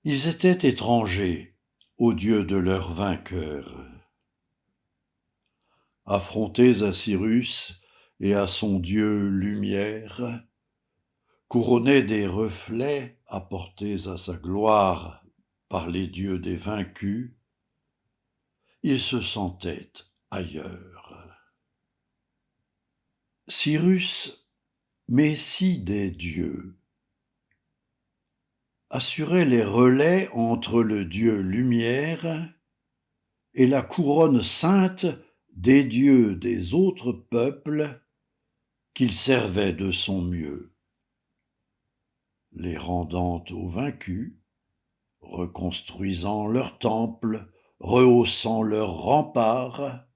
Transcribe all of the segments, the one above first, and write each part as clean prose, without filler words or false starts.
Ils étaient étrangers au Dieu de leur vainqueur. Affrontés à Cyrus et à son Dieu lumière, couronnés des reflets apportés à sa gloire par les dieux des vaincus, ils se sentaient ailleurs. Cyrus, messie des dieux, assurait les relais entre le Dieu lumière et la couronne sainte des dieux des autres peuples qu'il servait de son mieux, les rendant aux vaincus, reconstruisant leurs temples, rehaussant leurs remparts.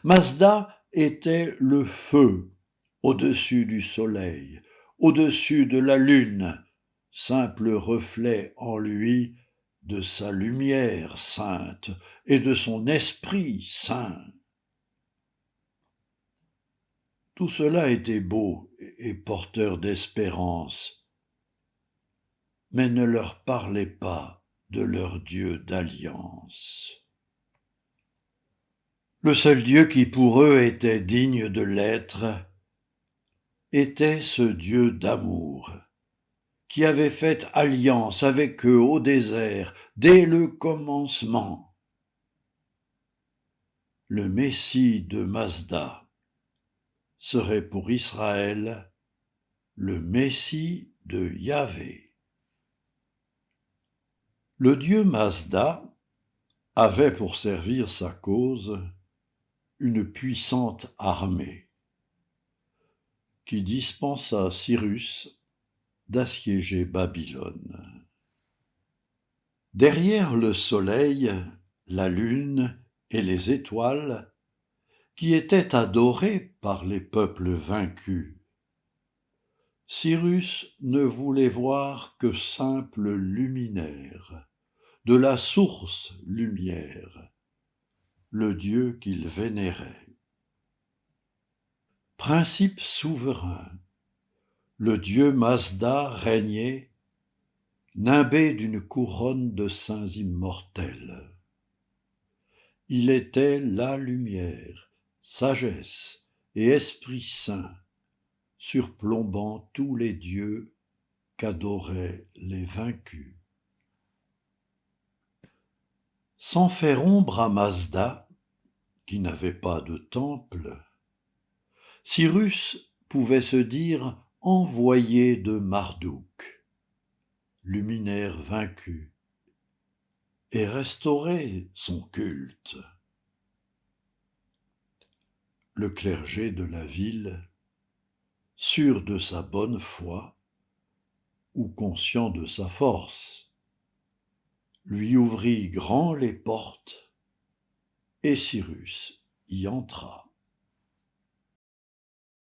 Mazda était le feu au-dessus du soleil, au-dessus de la lune, simple reflet en lui de sa lumière sainte et de son esprit saint. Tout cela était beau et porteur d'espérance, mais ne leur parlait pas de leur Dieu d'alliance. Le seul Dieu qui pour eux était digne de l'être était ce Dieu d'amour, qui avait fait alliance avec eux au désert dès le commencement. Le Messie de Mazda serait pour Israël le Messie de Yahvé. Le Dieu Mazda avait pour servir sa cause une puissante armée qui dispensa Cyrus d'assiéger Babylone. Derrière le soleil, la lune et les étoiles, qui étaient adorées par les peuples vaincus, Cyrus ne voulait voir que simple luminaire, de la source lumière, le Dieu qu'il vénérait. Principe souverain, le Dieu Mazda régnait, nimbé d'une couronne de saints immortels. Il était la lumière, sagesse et esprit saint, surplombant tous les dieux qu'adoraient les vaincus. Sans faire ombre à Mazda, qui n'avait pas de temple, Cyrus pouvait se dire envoyé de Marduk, luminaire vaincu, et restaurer son culte. Le clergé de la ville, sûr de sa bonne foi ou conscient de sa force, lui ouvrit grand les portes et Cyrus y entra.